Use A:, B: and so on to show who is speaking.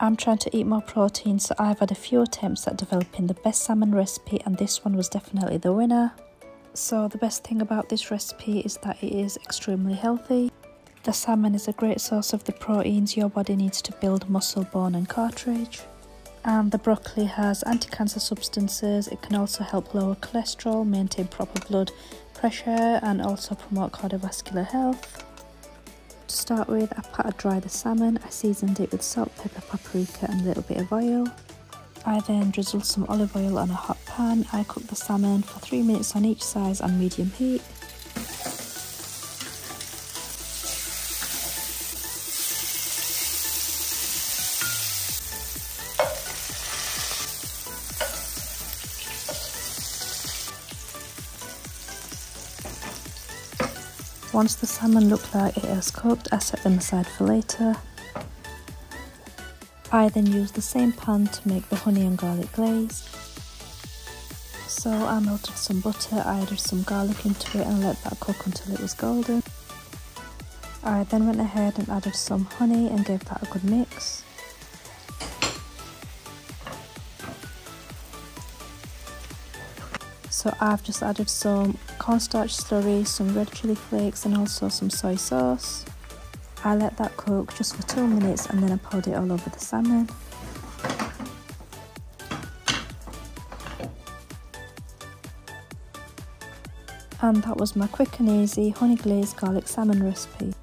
A: I'm trying to eat more protein, so I've had a few attempts at developing the best salmon recipe, and this one was definitely the winner. So the best thing about this recipe is that it is extremely healthy. The salmon is a great source of the proteins your body needs to build muscle, bone and cartilage. And the broccoli has anti-cancer substances. It can also help lower cholesterol, maintain proper blood pressure and also promote cardiovascular health. To start with, I pat dry the salmon. I seasoned it with salt, pepper, paprika and a little bit of oil. I then drizzled some olive oil on a hot pan. I cooked the salmon for 3 minutes on each side on medium heat. Once the salmon looked like it has cooked, I set them aside for later. I then used the same pan to make the honey and garlic glaze. So I melted some butter, I added some garlic into it and let that cook until it was golden. I then went ahead and added some honey and gave that a good mix. So I've just added some cornstarch slurry, some red chilli flakes and also some soy sauce. I let that cook just for 2 minutes and then I poured it all over the salmon. And that was my quick and easy honey glazed garlic salmon recipe.